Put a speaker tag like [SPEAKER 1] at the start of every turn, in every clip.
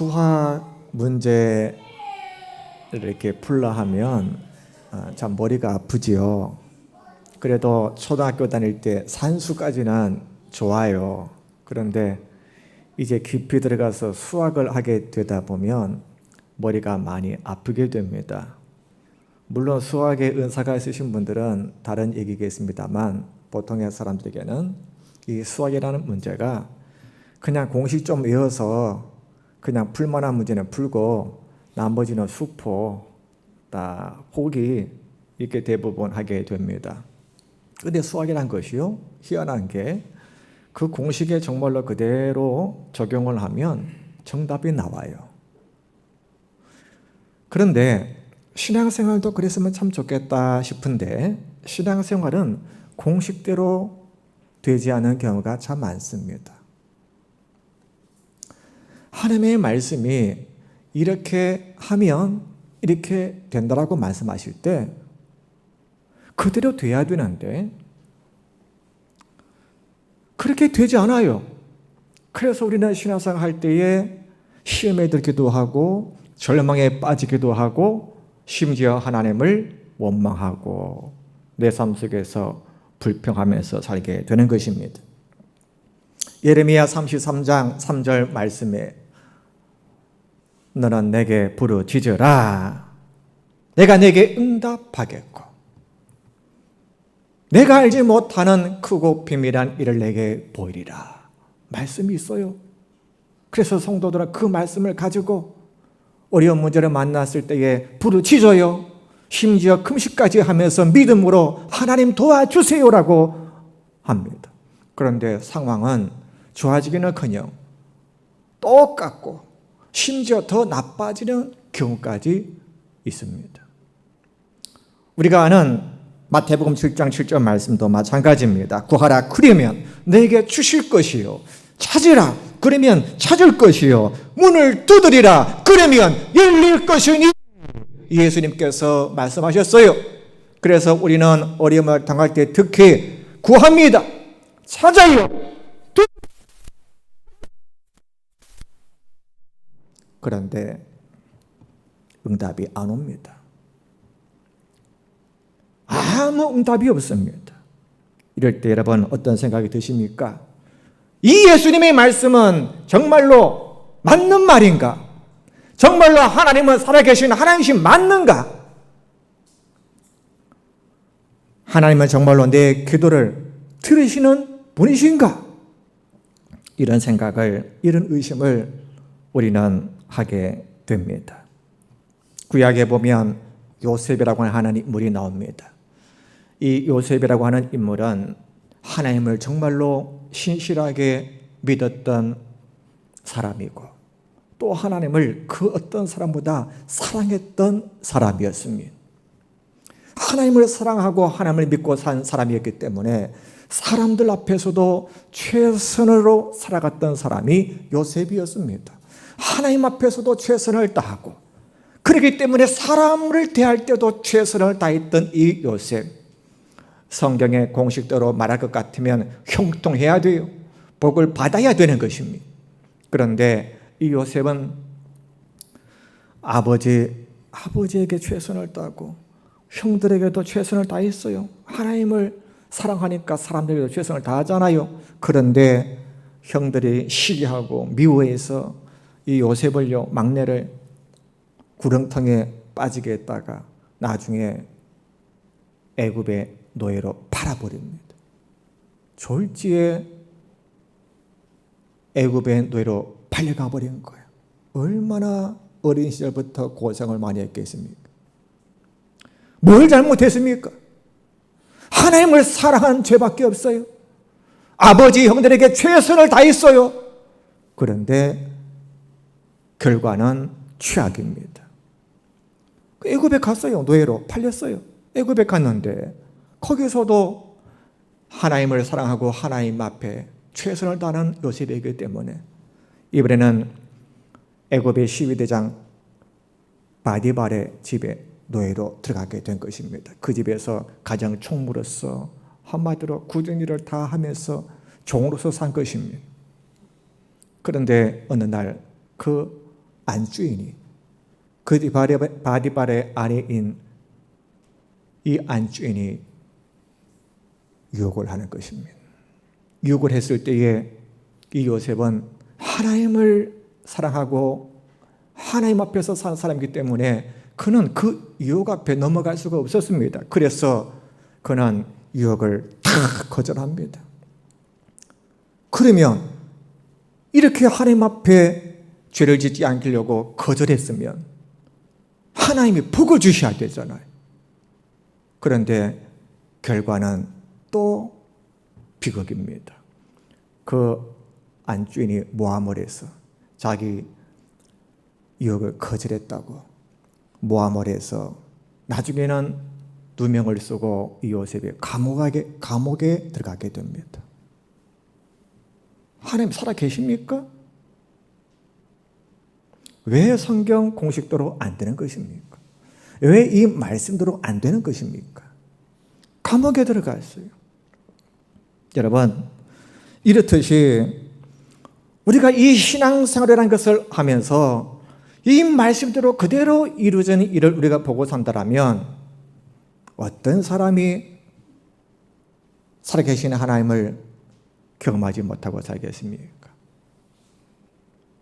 [SPEAKER 1] 수학 문제 이렇게 풀라 하면 참 머리가 아프지요. 그래도 초등학교 다닐 때 산수까지는 좋아요. 그런데 이제 깊이 들어가서 수학을 하게 되다 보면 머리가 많이 아프게 됩니다. 물론 수학에 은사가 있으신 분들은 다른 얘기겠습니다만 보통의 사람들에게는 이 수학이라는 문제가 그냥 공식 좀 외워서 그냥 풀만한 문제는 풀고 나머지는 수포, 다 포기 이렇게 대부분 하게 됩니다. 그런데 수학이란 것이요, 희한한 게 그 공식에 정말로 그대로 적용을 하면 정답이 나와요. 그런데 신앙생활도 그랬으면 참 좋겠다 싶은데 신앙생활은 공식대로 되지 않은 경우가 참 많습니다. 하나님의 말씀이 이렇게 하면 이렇게 된다라고 말씀하실 때 그대로 돼야 되는데 그렇게 되지 않아요. 그래서 우리는 신앙생활 할 때에 시험에 들기도 하고 절망에 빠지기도 하고 심지어 하나님을 원망하고 내 삶 속에서 불평하면서 살게 되는 것입니다. 예레미야 33장 3절 말씀에 너는 내게 부르짖으라 내가 내게 응답하겠고 내가 알지 못하는 크고 비밀한 일을 내게 보이리라 말씀이 있어요. 그래서 성도들은 그 말씀을 가지고 어려운 문제를 만났을 때에 부르짖어요. 심지어 금식까지 하면서 믿음으로 하나님 도와주세요라고 합니다. 그런데 상황은 좋아지기는커녕 똑같고 심지어 더 나빠지는 경우까지 있습니다. 우리가 아는 마태복음 7장 7절 말씀도 마찬가지입니다. 구하라 그러면 내게 주실 것이요 찾으라 그러면 찾을 것이요 문을 두드리라 그러면 열릴 것이니 예수님께서 말씀하셨어요. 그래서 우리는 어려움을 당할 때 특히 구합니다. 찾아요. 그런데 응답이 안 옵니다. 아무 응답이 없습니다. 이럴 때 여러분 어떤 생각이 드십니까? 이 예수님의 말씀은 정말로 맞는 말인가? 정말로 하나님은 살아계신 하나님이신 맞는가? 하나님은 정말로 내 기도를 들으시는 분이신가? 이런 생각을, 이런 의심을 우리는 하게 됩니다. 구약에 보면 요셉이라고 하는 인물이 나옵니다. 이 요셉이라고 하는 인물은 하나님을 정말로 신실하게 믿었던 사람이고 또 하나님을 그 어떤 사람보다 사랑했던 사람이었습니다. 하나님을 사랑하고 하나님을 믿고 산 사람이었기 때문에 사람들 앞에서도 최선으로 살아갔던 사람이 요셉이었습니다. 하나님 앞에서도 최선을 다하고 그렇기 때문에 사람을 대할 때도 최선을 다했던 이 요셉, 성경의 공식대로 말할 것 같으면 형통해야 돼요. 복을 받아야 되는 것입니다. 그런데 이 요셉은 아버지에게 최선을 다하고 형들에게도 최선을 다했어요. 하나님을 사랑하니까 사람들에게도 최선을 다하잖아요. 그런데 형들이 시기하고 미워해서 이 요셉을요, 막내를 구렁텅이에 빠지게 했다가 나중에 애굽의 노예로 팔아버립니다. 졸지에 애굽의 노예로 팔려가 버린 거예요. 얼마나 어린 시절부터 고생을 많이 했겠습니까? 뭘 잘못했습니까? 하나님을 사랑하는 죄밖에 없어요. 아버지 형들에게 최선을 다했어요. 그런데 결과는 최악입니다. 애굽에 갔어요. 노예로 팔렸어요. 애굽에 갔는데 거기서도 하나님을 사랑하고 하나님 앞에 최선을 다하는 요셉이기 때문에 이번에는 애굽의 12대장 바디발의 집에 노예로 들어가게 된 것입니다. 그 집에서 가장 총무로서 한마디로 굳은 일을 다 하면서 종으로서 산 것입니다. 그런데 어느 날 그 안주인이 바디바의 아내인 이 안주인이 유혹을 하는 것입니다. 유혹을 했을 때에 이 요셉은 하나님을 사랑하고 하나님 앞에서 사는 사람이기 때문에 그는 그 유혹 앞에 넘어갈 수가 없었습니다. 그래서 그는 유혹을 다 거절합니다. 그러면 이렇게 하나님 앞에 죄를 짓지 않으려고 거절했으면 하나님이 복을 주셔야 되잖아요. 그런데 결과는 또 비극입니다. 그 안주인이 모함을 해서 자기 유혹을 거절했다고 모함을 해서 나중에는 누명을 쓰고 이 요셉이 감옥에 들어가게 됩니다. 하나님 살아 계십니까? 왜 성경 공식대로 안 되는 것입니까? 왜 이 말씀대로 안 되는 것입니까? 감옥에 들어갔어요. 여러분, 이렇듯이 우리가 이 신앙생활이라는 것을 하면서 이 말씀대로 그대로 이루어지는 일을 우리가 보고 산다면 어떤 사람이 살아계신 하나님을 경험하지 못하고 살겠습니까?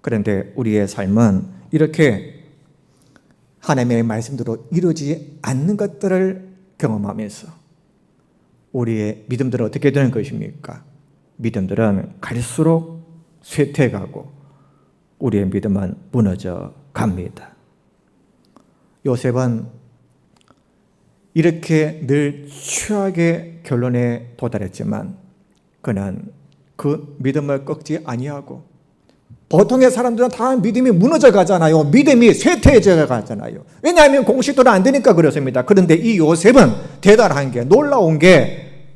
[SPEAKER 1] 그런데 우리의 삶은 이렇게 하나님의 말씀대로 이루어지지 않는 것들을 경험하면서 우리의 믿음들은 어떻게 되는 것입니까? 믿음들은 갈수록 쇠퇴해가고 우리의 믿음은 무너져 갑니다. 요셉은 이렇게 늘 최악의 결론에 도달했지만 그는 그 믿음을 꺾지 아니하고, 보통의 사람들은 다 믿음이 무너져 가잖아요. 믿음이 쇠퇴해져 가잖아요. 왜냐하면 공식대로 안 되니까 그렇습니다. 그런데 이 요셉은 대단한 게, 놀라운 게,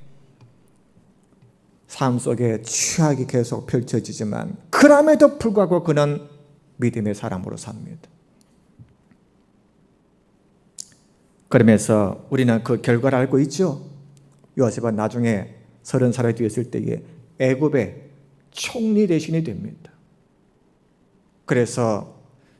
[SPEAKER 1] 삶 속에 취약이 계속 펼쳐지지만 그럼에도 불구하고 그는 믿음의 사람으로 삽니다. 그러면서 우리는 그 결과를 알고 있죠. 요셉은 나중에 30살이 되었을 때에 애굽의 총리 대신이 됩니다. 그래서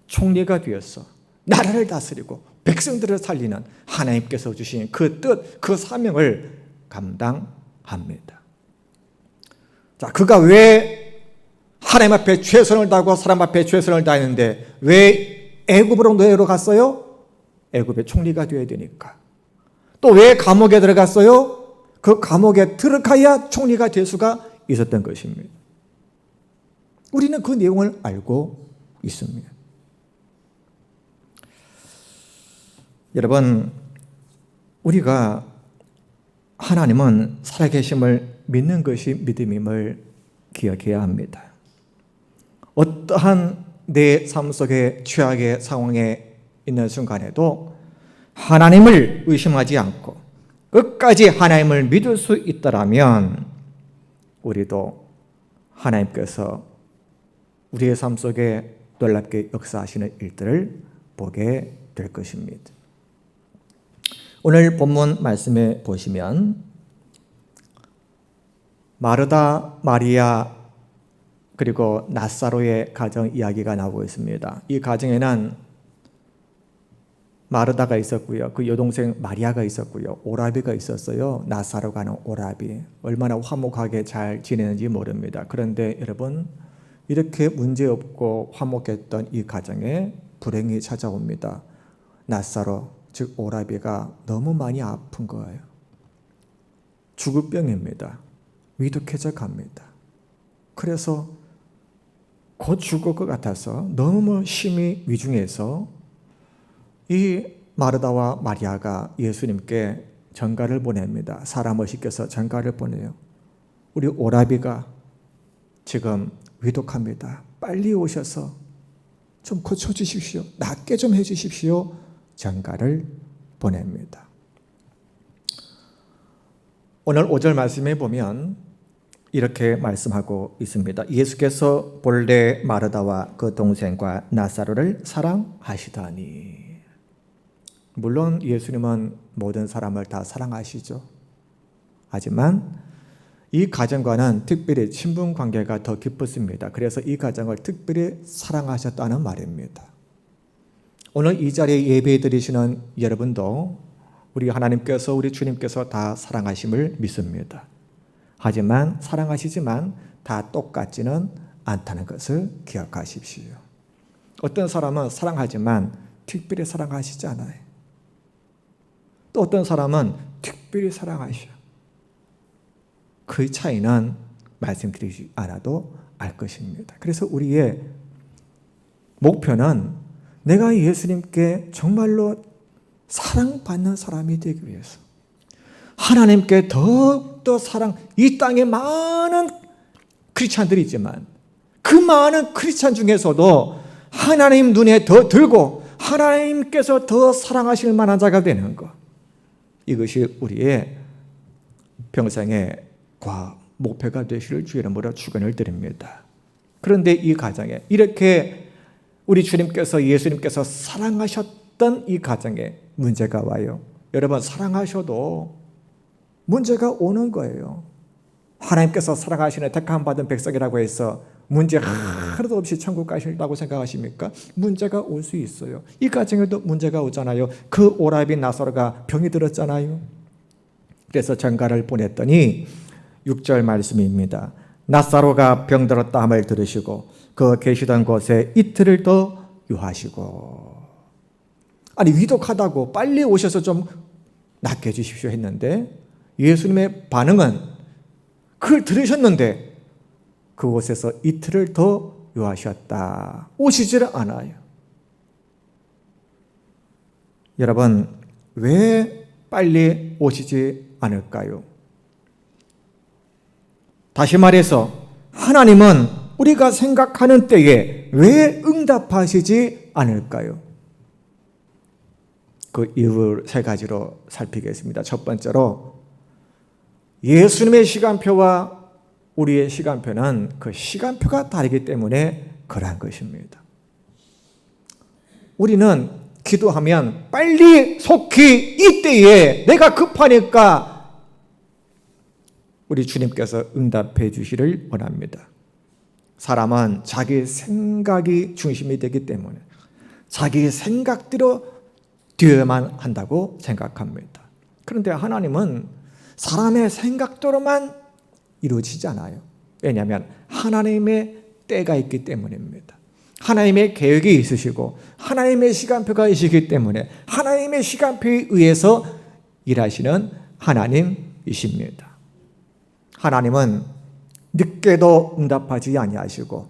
[SPEAKER 1] 총리가 되어서 나라를 다스리고 백성들을 살리는 하나님께서 주신 그 뜻, 그 사명을 감당합니다. 자, 그가 왜 하나님 앞에 최선을 다하고 사람 앞에 최선을 다했는데 왜 애굽으로 노예로 갔어요? 애굽의 총리가 되어야 되니까. 또 왜 감옥에 들어갔어요? 그 감옥에 들어가야 총리가 될 수가 있었던 것입니다. 우리는 그 내용을 알고 있습니다. 여러분, 우리가 하나님은 살아계심을 믿는 것이 믿음임을 기억해야 합니다. 어떠한 내 삶 속의 최악의 상황에 있는 순간에도 하나님을 의심하지 않고 끝까지 하나님을 믿을 수 있다라면 우리도 하나님께서 우리의 삶 속에 놀랍게 역사하시는 일들을 보게 될 것입니다. 오늘 본문 말씀에 보시면 마르다, 마리아 그리고 나사로의 가정 이야기가 나오고 있습니다. 이 가정에는 마르다가 있었고요. 그 여동생 마리아가 있었고요. 오라비가 있었어요. 나사로가 하는 오라비. 얼마나 화목하게 잘 지내는지 모릅니다. 그런데 여러분, 이렇게 문제없고 화목했던 이 가정에 불행이 찾아옵니다. 나사로, 즉 오라비가 너무 많이 아픈 거예요. 죽을 병입니다. 위독해져 갑니다. 그래서 곧 죽을 것 같아서 너무 심히 위중해서 이 마르다와 마리아가 예수님께 전가를 보냅니다. 사람을 시켜서 전가를 보내요. 우리 오라비가 지금 위독합니다. 빨리 오셔서 좀 고쳐주십시오. 낫게 좀 해주십시오. 전가를 보냅니다. 오늘 5절 말씀에 보면 이렇게 말씀하고 있습니다. 예수께서 본래 마르다와 그 동생과 나사로를 사랑하시다니. 물론 예수님은 모든 사람을 다 사랑하시죠. 하지만 이 가정과는 특별히 친분 관계가 더 깊었습니다. 그래서 이 가정을 특별히 사랑하셨다는 말입니다. 오늘 이 자리에 예배 드리시는 여러분도 우리 하나님께서, 우리 주님께서 다 사랑하심을 믿습니다. 하지만 사랑하시지만 다 똑같지는 않다는 것을 기억하십시오. 어떤 사람은 사랑하지만 특별히 사랑하시지 않아요. 또 어떤 사람은 특별히 사랑하셔. 그 차이는 말씀드리지 않아도 알 것입니다. 그래서 우리의 목표는 내가 예수님께 정말로 사랑받는 사람이 되기 위해서, 하나님께 더욱더 이 땅에 많은 크리스찬들이 있지만 그 많은 크리스찬 중에서도 하나님 눈에 더 들고 하나님께서 더 사랑하실 만한 자가 되는 것, 이것이 우리의 평생의 목표가 되시를 주의 이름으로 축원을 드립니다. 그런데 이 가정에 이렇게 우리 주님께서, 예수님께서 사랑하셨던 이 가정에 문제가 와요. 여러분, 사랑하셔도 문제가 오는 거예요. 하나님께서 사랑하시는 택함 받은 백성이라고 해서 문제 하나도 없이 천국 가신다고 생각하십니까? 문제가 올 수 있어요. 이 가정에도 문제가 오잖아요. 그 오라비 나사로가 병이 들었잖아요. 그래서 전가를 보냈더니 6절 말씀입니다. 나사로가 병들었다 함을 들으시고 그 계시던 곳에 이틀을 더 유하시고. 아니, 위독하다고 빨리 오셔서 좀 낫게 해주십시오 했는데 예수님의 반응은 그걸 들으셨는데 그곳에서 이틀을 더 유하셨다. 오시지를 않아요. 여러분, 왜 빨리 오시지 않을까요? 다시 말해서 하나님은 우리가 생각하는 때에 왜 응답하시지 않을까요? 그 이유를 세 가지로 살피겠습니다. 첫 번째로, 예수님의 시간표와 우리의 시간표는 그 시간표가 다르기 때문에 그러한 것입니다. 우리는 기도하면 빨리 속히 이때에 내가 급하니까 우리 주님께서 응답해 주시를 원합니다. 사람은 자기 생각이 중심이 되기 때문에 자기 생각대로 되어야만 한다고 생각합니다. 그런데 하나님은 사람의 생각대로만 이루어지지 않아요. 왜냐하면 하나님의 때가 있기 때문입니다. 하나님의 계획이 있으시고 하나님의 시간표가 있으시기 때문에 하나님의 시간표에 의해서 일하시는 하나님이십니다. 하나님은 늦게도 응답하지 아니하시고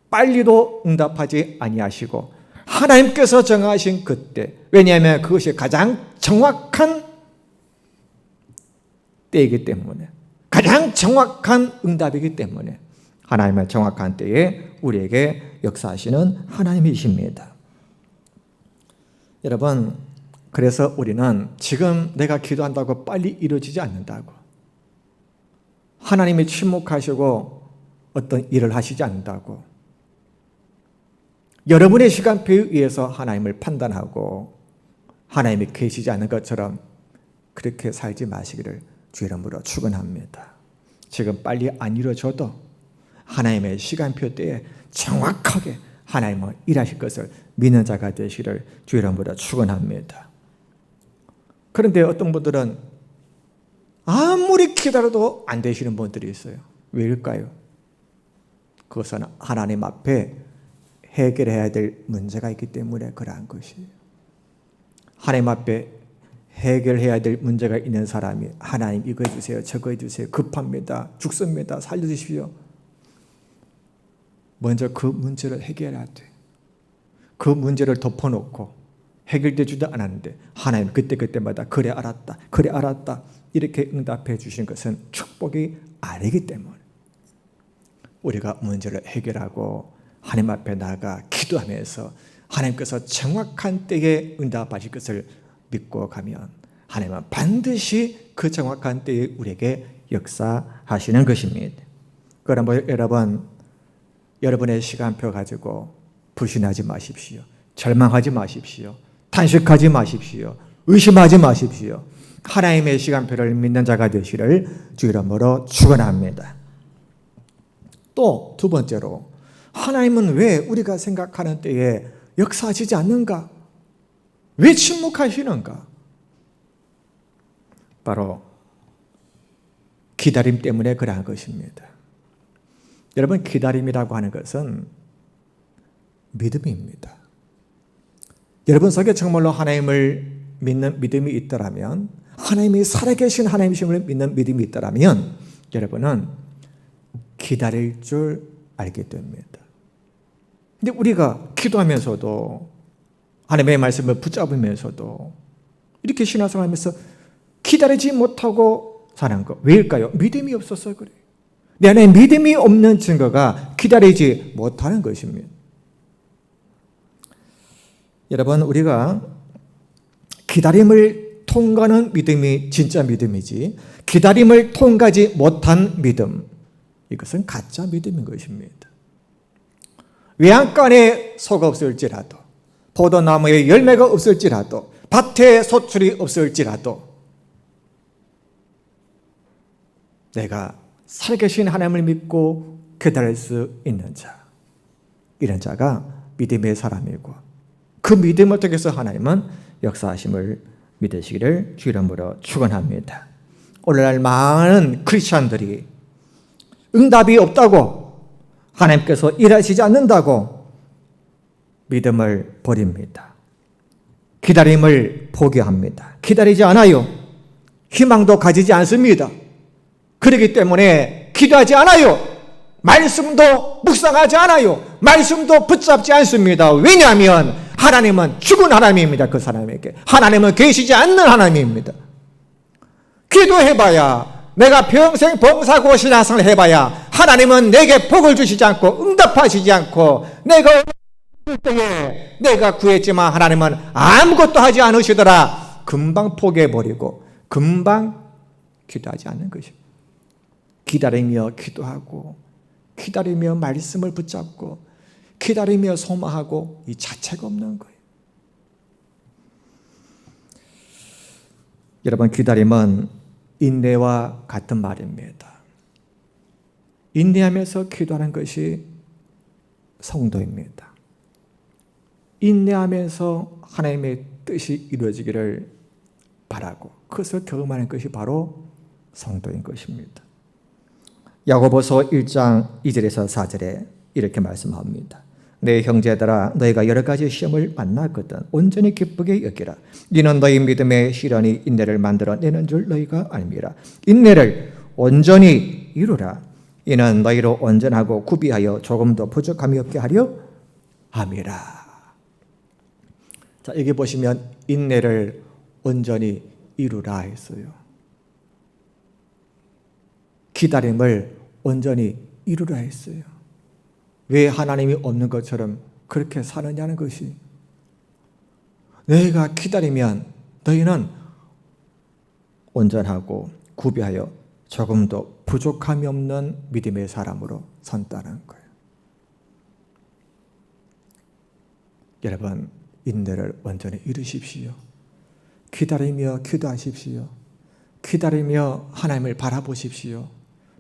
[SPEAKER 1] 빨리도 응답하지 아니하시고 하나님께서 정하신 그때, 왜냐하면 그것이 가장 정확한 때이기 때문에, 가장 정확한 응답이기 때문에 하나님의 정확한 때에 우리에게 역사하시는 하나님이십니다. 여러분, 그래서 우리는 지금 내가 기도한다고 빨리 이루어지지 않는다고, 하나님이 침묵하시고 어떤 일을 하시지 않는다고, 여러분의 시간표에 의해서 하나님을 판단하고 하나님이 계시지 않은 것처럼 그렇게 살지 마시기를 주의 이름으로 축원합니다. 지금 빨리 안 이루어져도 하나님의 시간표 때에 정확하게 하나님은 일하실 것을 믿는 자가 되시기를 주의 이름으로 축원합니다. 그런데 어떤 분들은 아무리 기다려도 안 되시는 분들이 있어요. 왜일까요? 그것은 하나님 앞에 해결해야 될 문제가 있기 때문에 그러한 것이에요. 하나님 앞에 해결해야 될 문제가 있는 사람이 하나님 이거 해주세요, 저거 해주세요, 급합니다, 죽습니다, 살려주십시오. 먼저 그 문제를 해결해야 돼. 그 문제를 덮어놓고 해결되지도 않았는데 하나님 그때마다 그래 알았다 이렇게 응답해 주시는 것은 축복이 아니기 때문에 우리가 문제를 해결하고 하나님 앞에 나아가 기도하면서 하나님께서 정확한 때에 응답하실 것을 믿고 가면 하나님은 반드시 그 정확한 때에 우리에게 역사하시는 것입니다. 그러므로 여러분, 여러분의 시간표 가지고 불신하지 마십시오. 절망하지 마십시오. 탄식하지 마십시오. 의심하지 마십시오. 하나님의 시간표를 믿는 자가 되시를 주 이름으로 축원합니다. 또 두 번째로, 하나님은 왜 우리가 생각하는 때에 역사하시지 않는가? 왜 침묵하시는가? 바로 기다림 때문에 그러한 것입니다. 여러분, 기다림이라고 하는 것은 믿음입니다. 여러분 속에 정말로 하나님을 믿는 믿음이 있더라면, 하나님이 살아계신 하나님이심을 믿는 믿음이 있더라면 여러분은 기다릴 줄 알게 됩니다. 근데 우리가 기도하면서도 하나님의 말씀을 붙잡으면서도 이렇게 신앙생활하면서 기다리지 못하고 사는 것, 왜일까요? 믿음이 없어서 그래요. 내 안에 믿음이 없는 증거가 기다리지 못하는 것입니다. 여러분, 우리가 기다림을 통과하는 믿음이 진짜 믿음이지, 기다림을 통과하지 못한 믿음, 이것은 가짜 믿음인 것입니다. 외양간에 소가 없을지라도, 포도나무에 열매가 없을지라도, 밭에 소출이 없을지라도 내가 살아계신 하나님을 믿고 기다릴 수 있는 자, 이런 자가 믿음의 사람이고, 그 믿음을 통해서 하나님은 역사하심을 믿으시기를 주 이름으로 축원합니다. 오늘날 많은 크리스천들이 응답이 없다고, 하나님께서 일하시지 않는다고 믿음을 버립니다. 기다림을 포기합니다. 기다리지 않아요. 희망도 가지지 않습니다. 그렇기 때문에 기도하지 않아요. 말씀도 묵상하지 않아요. 말씀도 붙잡지 않습니다. 왜냐하면 하나님은 죽은 하나님입니다. 그 사람에게 하나님은 계시지 않는 하나님입니다. 기도해봐야, 내가 평생 봉사고 신앙생활을 해봐야 하나님은 내게 복을 주시지 않고 응답하시지 않고, 내가 그 때에 내가 구했지만 하나님은 아무것도 하지 않으시더라, 금방 포기해버리고 금방 기도하지 않는 것입니다. 기다리며 기도하고, 기다리며 말씀을 붙잡고, 기다리며 소망하고, 이 자체가 없는 거예요. 여러분, 기다림은 인내와 같은 말입니다. 인내하면서 기도하는 것이 성도입니다. 인내하면서 하나님의 뜻이 이루어지기를 바라고 그것을 경험하는 것이 바로 성도인 것입니다. 야고보서 1장 2절에서 4절에 이렇게 말씀합니다. 내 형제들아, 너희가 여러 가지 시험을 만났거든 온전히 기쁘게 여기라. 이는 너희 믿음의 시련이 인내를 만들어내는 줄 너희가 알미라. 인내를 온전히 이루라. 이는 너희로 온전하고 구비하여 조금도 부족함이 없게 하려 함이라. 자, 여기 보시면 인내를 온전히 이루라 했어요. 기다림을 온전히 이루라 했어요. 왜 하나님이 없는 것처럼 그렇게 사느냐는 것이, 너희가 기다리면 너희는 온전하고 구비하여 조금도 부족함이 없는 믿음의 사람으로 선다는 거예요. 여러분, 인내를 온전히 이루십시오. 기다리며 기도하십시오. 기다리며 하나님을 바라보십시오.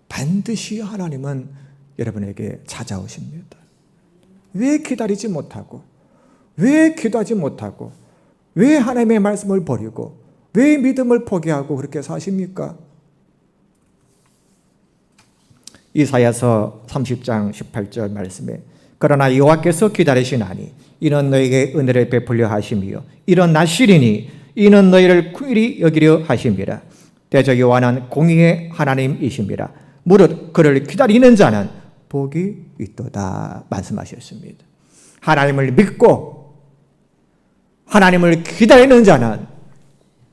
[SPEAKER 1] 반드시 하나님은 여러분에게 찾아오십니다. 왜 기다리지 못하고, 왜 기도하지 못하고, 왜 하나님의 말씀을 버리고, 왜 믿음을 포기하고 그렇게 사십니까? 이사야서 30장 18절 말씀에, 그러나 여호와께서 기다리시나니 이는 너에게 은혜를 베풀려 하심이요 이런 날이리니 이는 너희를 긍휼히 여기려 하심이라. 대저 여호와는 공의의 하나님이심이라. 무릇 그를 기다리는 자는 복이 있도다 말씀하셨습니다. 하나님을 믿고 하나님을 기다리는 자는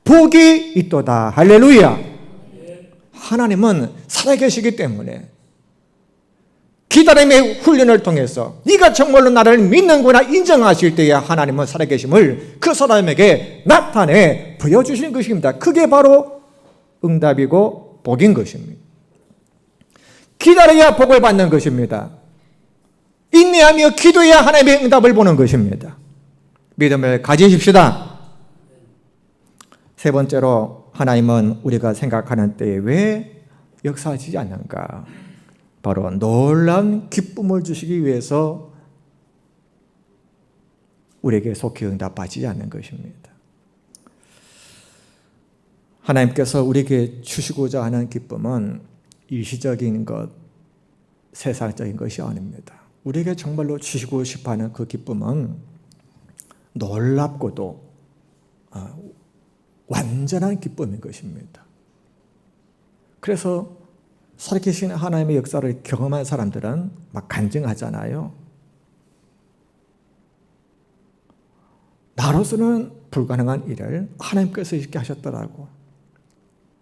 [SPEAKER 1] 복이 있도다. 할렐루야. 하나님은 살아계시기 때문에 기다림의 훈련을 통해서 네가 정말로 나를 믿는구나 인정하실 때에 하나님은 살아계심을 그 사람에게 나타내 보여주시는 것입니다. 그게 바로 응답이고 복인 것입니다. 기다려야 복을 받는 것입니다. 인내하며 기도해야 하나님의 응답을 보는 것입니다. 믿음을 가지십시다. 세 번째로, 하나님은 우리가 생각하는 때에 왜 역사하시지 않는가? 바로 놀라운 기쁨을 주시기 위해서 우리에게 속히 응답하지 않는 것입니다. 하나님께서 우리에게 주시고자 하는 기쁨은 일시적인 것, 세상적인 것이 아닙니다. 우리에게 정말로 주시고 싶어하는 그 기쁨은 놀랍고도 완전한 기쁨인 것입니다. 그래서 살아계신 하나님의 역사를 경험한 사람들은 막 간증하잖아요. 나로서는 불가능한 일을 하나님께서 이렇게 하셨더라고.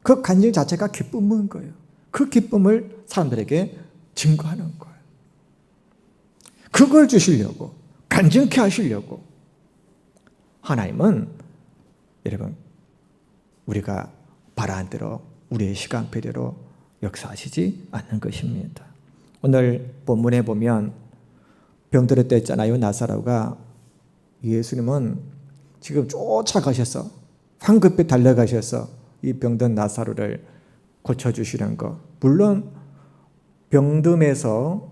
[SPEAKER 1] 그 간증 자체가 기쁨인 거예요. 그 기쁨을 사람들에게 증거하는 거예요. 그걸 주시려고, 간증케 하시려고 하나님은 여러분 우리가 바라는 대로 우리의 시간표대로 역사하시지 않는 것입니다. 오늘 본문에 보면 병들었다 했잖아요. 나사로가. 예수님은 지금 쫓아가셔서 황급히 달려가셔서 이 병든 나사로를 고쳐주시는 것. 물론 병듦에서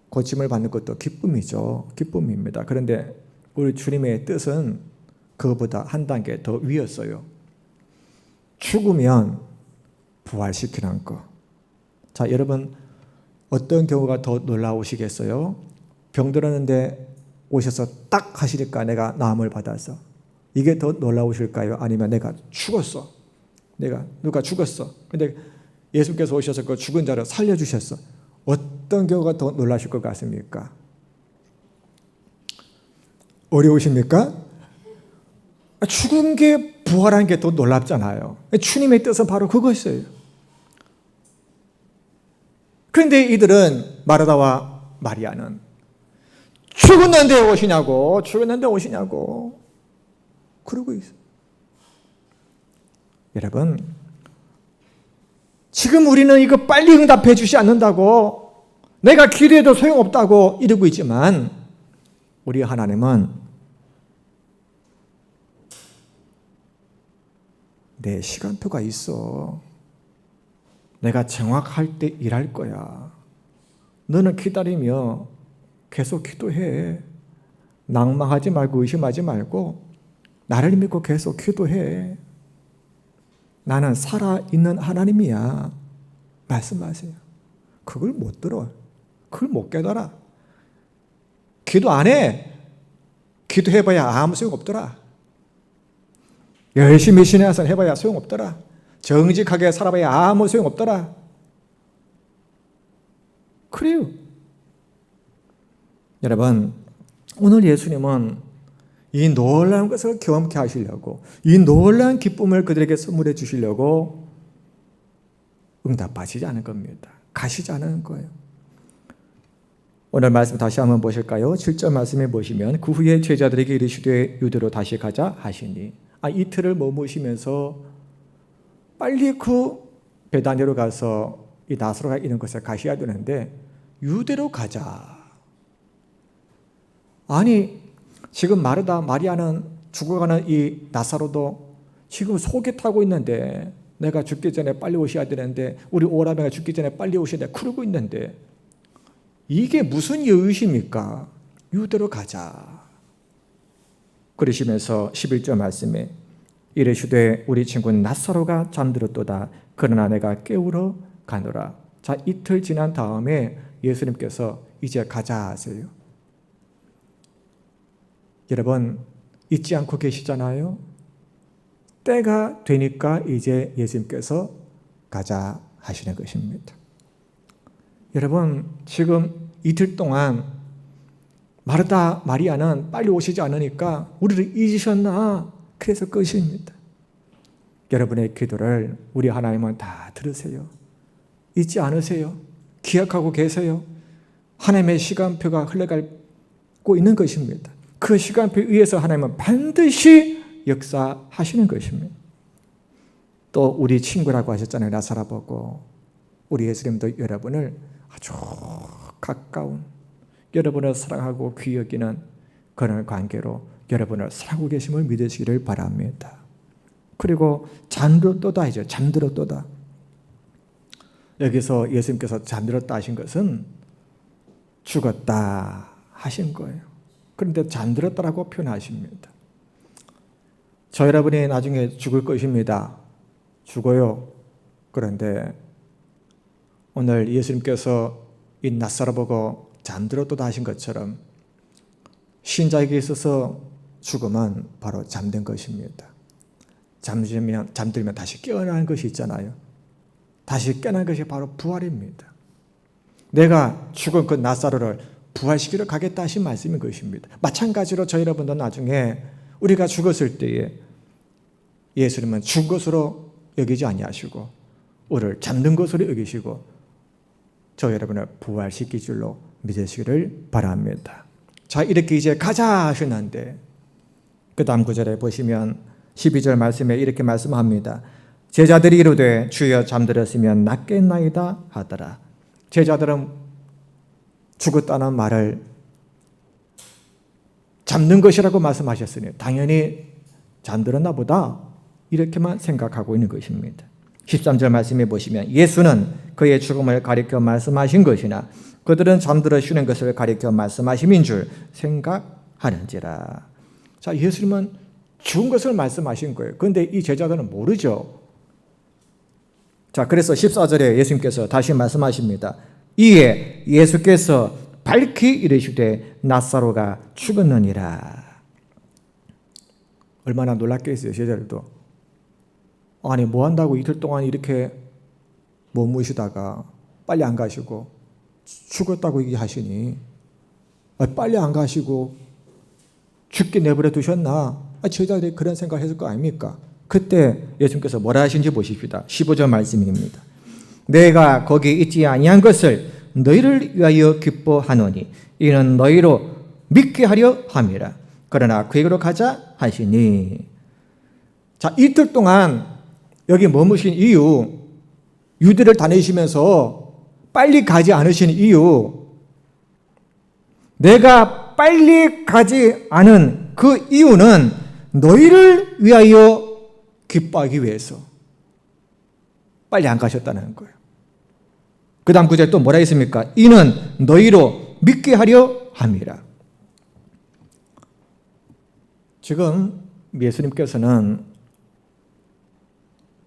[SPEAKER 1] 고침을 받는 것도 기쁨이죠. 기쁨입니다. 그런데 우리 주님의 뜻은 그것보다 한 단계 더 위였어요. 죽으면 부활시키는 것. 자, 여러분 어떤 경우가 더 놀라우시겠어요? 병들었는데 오셔서 딱 하시니까 내가 나음을 받아서 이게 더 놀라우실까요? 아니면 내가 죽었어. 누가 죽었어. 근데 예수께서 오셔서 그 죽은 자를 살려주셨어. 어떤 경우가 더 놀라실 것 같습니까? 어려우십니까? 죽은 게 부활한 게 더 놀랍잖아요. 주님의 뜻은 바로 그것이에요. 그런데 이들은 마르다와 마리아는 죽었는데 오시냐고 그러고 있어요. 여러분, 지금 우리는 이거 빨리 응답해 주지 않는다고, 내가 기도해도 소용없다고 이러고 있지만 우리 하나님은 내 시간표가 있어. 내가 정확할 때 일할 거야. 너는 기다리며 계속 기도해. 낭망하지 말고 의심하지 말고 나를 믿고 계속 기도해. 나는 살아있는 하나님이야. 말씀하세요. 그걸 못 들어. 그걸 못 깨달아. 기도 안 해. 기도해봐야 아무 소용없더라. 열심히 신앙생활 해봐야 소용없더라. 정직하게 살아봐야 아무 소용없더라. 그래요. 여러분, 오늘 예수님은 이 놀라운 것을 경험케 하시려고, 이 놀라운 기쁨을 그들에게 선물해 주시려고 응답하시지 않은 겁니다. 가시지 않은 거예요. 오늘 말씀 다시 한번 보실까요? 7절 말씀에 보시면 그 후에 제자들에게 이르시되 유대로 다시 가자 하시니, 이틀을 머무시면서 빨리 그 베다니로 가서 이 나사로가 있는 곳에 가셔야 되는데 유대로 가자. 아니, 지금 마르다 마리아는 죽어가는 이 나사로도 지금 속이 타고 있는데, 내가 죽기 전에 빨리 오셔야 되는데, 우리 오라버니가 죽기 전에 빨리 오셔야 돼 그러고 있는데, 이게 무슨 여유십니까? 유대로 가자. 그러시면서 11절 말씀에 이르시되 우리 친구 나사로가 잠들었도다. 그러나 내가 깨우러 가노라. 자, 이틀 지난 다음에 예수님께서 이제 가자 하세요. 여러분, 잊지 않고 계시잖아요. 때가 되니까 이제 예수님께서 가자 하시는 것입니다. 여러분, 지금 이틀 동안 마르다 마리아는 빨리 오시지 않으니까 우리를 잊으셨나? 그래서 끝입니다. 여러분의 기도를 우리 하나님은 다 들으세요. 잊지 않으세요. 기억하고 계세요. 하나님의 시간표가 흘러가고 있는 것입니다. 그 시간표에 의해서 하나님은 반드시 역사하시는 것입니다. 또 우리 친구라고 하셨잖아요. 나사로 보고. 우리 예수님도 여러분을 아주 가까운, 여러분을 사랑하고 귀히 여기는 그런 관계로 여러분을 사랑하고 계심을 믿으시기를 바랍니다. 그리고 잠들었도다 하죠. 잠들었도다. 여기서 예수님께서 잠들었다 하신 것은 죽었다 하신 거예요. 그런데 잠들었다라고 표현하십니다. 저 여러분이 나중에 죽을 것입니다. 죽어요. 그런데 오늘 예수님께서 이 나사로 보고 잠들었다 하신 것처럼 신자에게 있어서 죽음은 바로 잠든 것입니다. 잠들면 다시 깨어나는 것이 있잖아요. 다시 깨어나는 것이 바로 부활입니다. 내가 죽은 그 나사로를 부활시키러 가겠다 하신 말씀인 것입니다. 마찬가지로 저희 여러분도 나중에 우리가 죽었을 때에 예수님은 죽은 것으로 여기지 아니하시고 우리를 잠든 것으로 여기시고 저희 여러분을 부활시킬 줄로 믿으시기를 바랍니다. 자, 이렇게 이제 가자 하시는데 그 다음 구절에 보시면 12절 말씀에 이렇게 말씀합니다. 제자들이 이르되 주여 잠들었으면 낫겠나이다 하더라. 제자들은 죽었다는 말을 잠든 것이라고 말씀하셨으니 당연히 잠들었나 보다 이렇게만 생각하고 있는 것입니다. 13절 말씀에 보시면 예수는 그의 죽음을 가리켜 말씀하신 것이나 그들은 잠들어 쉬는 것을 가리켜 말씀하심인 줄 생각하는지라. 자, 예수님은 죽은 것을 말씀하신 거예요. 그런데 이 제자들은 모르죠. 자, 그래서 14절에 예수님께서 다시 말씀하십니다. 이에 예수께서 밝히 이르시되 나사로가 죽었느니라. 얼마나 놀랐겠어요, 제자들도. 아니, 뭐 한다고 이틀 동안 이렇게 머무시다가 빨리 안 가시고 죽었다고 얘기하시니 빨리 안 가시고 죽게 내버려 두셨나? 제자들이 그런 생각을 했을 거 아닙니까? 그때 예수님께서 뭐라 하신지 보십시다. 15절 말씀입니다. 내가 거기 있지 아니한 것을 너희를 위하여 기뻐하노니 이는 너희로 믿게 하려 함이라. 그러나 그에게로 가자 하시니. 자, 이틀 동안 여기 머무신 이유, 유대를 다니시면서 빨리 가지 않으신 이유, 내가 빨리 가지 않은 그 이유는 너희를 위하여 기뻐하기 위해서 빨리 안 가셨다는 거예요. 그 다음 구절에 또 뭐라 했습니까? 이는 너희로 믿게 하려 함이라. 지금 예수님께서는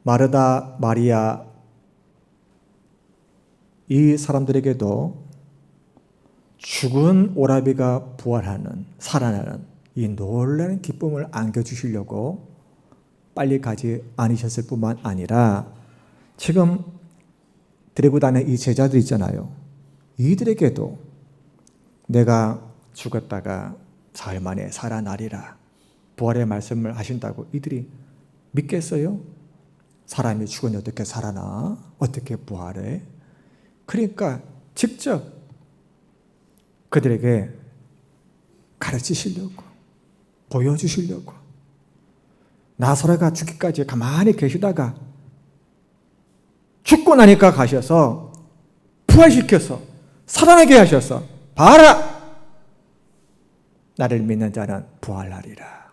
[SPEAKER 1] 마르다, 마리아 이 사람들에게도 죽은 오라비가 부활하는, 살아나는 이 놀라운 기쁨을 안겨주시려고 빨리 가지 않으셨을 뿐만 아니라 지금 데리고 다니는 이 제자들 있잖아요. 이들에게도 내가 죽었다가 사흘 만에 살아나리라 부활의 말씀을 하신다고 이들이 믿겠어요? 사람이 죽으니 어떻게 살아나? 어떻게 부활해? 그러니까 직접 그들에게 가르치시려고, 보여주시려고, 나사로가 죽기까지 가만히 계시다가 죽고 나니까 가셔서 부활시켜서 살아나게 하셔서 봐라! 나를 믿는 자는 부활하리라.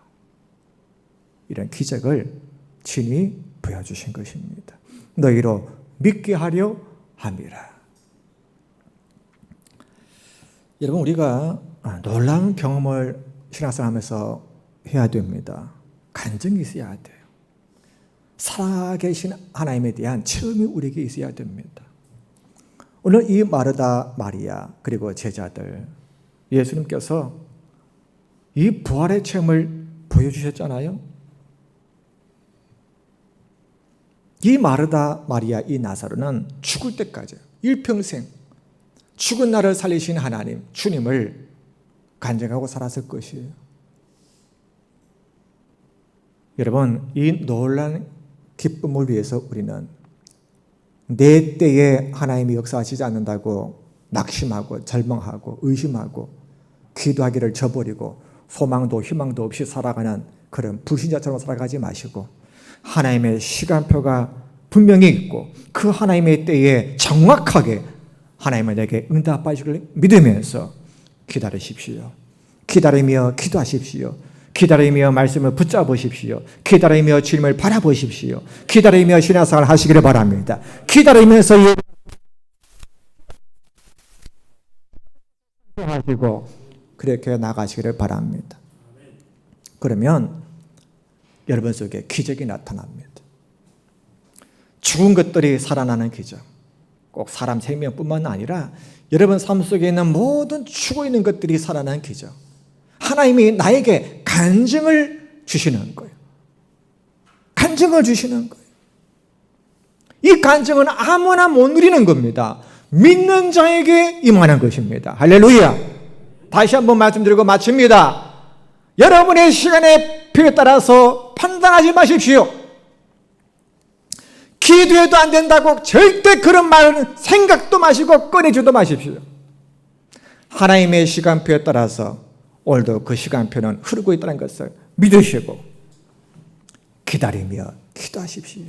[SPEAKER 1] 이런 기적을 친히 보여주신 것입니다. 너희로 믿게 하려 함이라. 여러분, 우리가 놀라운 경험을 신앙생활하면서 해야 됩니다. 간증이 있어야 돼요. 살아계신 하나님에 대한 체험이 우리에게 있어야 됩니다. 오늘 이 마르다, 마리아 그리고 제자들 예수님께서 이 부활의 체험을 보여주셨잖아요. 이 마르다, 마리아, 이 나사로는 죽을 때까지 일평생 죽은 나를 살리신 하나님, 주님을 간증하고 살았을 것이에요. 여러분, 이 놀라운 기쁨을 위해서 우리는 내 때에 하나님이 역사하시지 않는다고 낙심하고 절망하고 의심하고 기도하기를 저버리고 소망도 희망도 없이 살아가는 그런 불신자처럼 살아가지 마시고 하나님의 시간표가 분명히 있고 그 하나님의 때에 정확하게 하나님은 내게 응답하시기를 믿으면서 기다리십시오. 기다리며 기도하십시오. 기다리며 말씀을 붙잡으십시오. 기다리며 주님을 바라보십시오. 기다리며 신앙생활을 하시기를 바랍니다. 기다리면서 하시고 그렇게 나가시기를 바랍니다. 그러면 여러분 속에 기적이 나타납니다. 죽은 것들이 살아나는 기적. 꼭 사람 생명뿐만 아니라 여러분 삶 속에 있는 모든 죽어 있는 것들이 살아나는 기적. 하나님이 나에게 간증을 주시는 거예요. 간증을 주시는 거예요. 이 간증은 아무나 못 누리는 겁니다. 믿는 자에게 임하는 것입니다. 할렐루야. 다시 한번 말씀드리고 마칩니다. 여러분의 시간의 표에 따라서 판단하지 마십시오. 기도해도 안 된다고 절대 그런 말은 생각도 마시고 꺼내지도 마십시오. 하나님의 시간표에 따라서 오늘도 그 시간표는 흐르고 있다는 것을 믿으시고 기다리며 기도하십시오.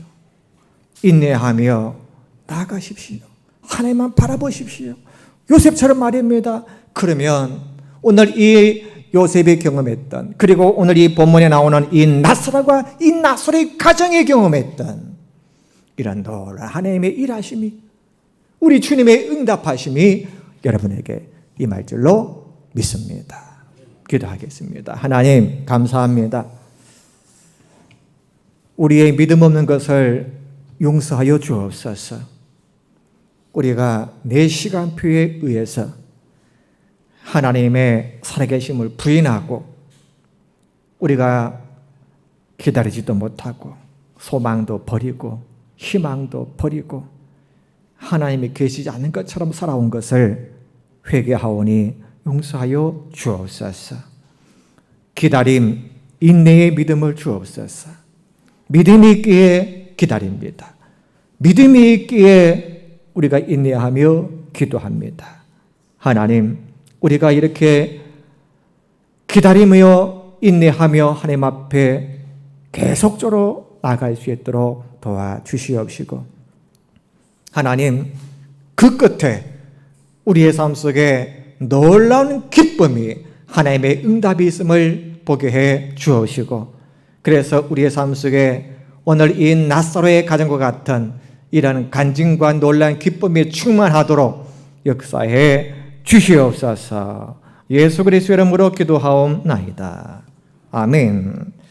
[SPEAKER 1] 인내하며 나아가십시오. 하나님만 바라보십시오. 요셉처럼 말입니다. 그러면 오늘 이 요셉이 경험했던, 그리고 오늘 이 본문에 나오는 이 나사로가 이 나사로의 가정이 경험했던 이런 놀라운 하나님의 일하심이, 우리 주님의 응답하심이 여러분에게 임할 줄로 믿습니다. 기도하겠습니다. 하나님 감사합니다. 우리의 믿음 없는 것을 용서하여 주옵소서. 우리가 내 시간표에 의해서 하나님의 살아계심을 부인하고 우리가 기다리지도 못하고 소망도 버리고 희망도 버리고 하나님이 계시지 않는 것처럼 살아온 것을 회개하오니 용서하여 주옵소서. 기다림, 인내의 믿음을 주옵소서. 믿음이 있기에 기다립니다. 믿음이 있기에 우리가 인내하며 기도합니다. 하나님, 우리가 이렇게 기다리며 인내하며 하나님 앞에 계속적으로 나아갈 수 있도록 도와주시옵시고, 하나님, 그 끝에 우리의 삶 속에 놀라운 기쁨이 하나님의 응답이 있음을 보게 해 주옵시고, 그래서 우리의 삶 속에 오늘 이 나사로의 가정과 같은 이런 간증과 놀라운 기쁨이 충만하도록 역사해 주시옵소서. 예수 그리스도의 이름으로 기도하옵나이다. 아멘.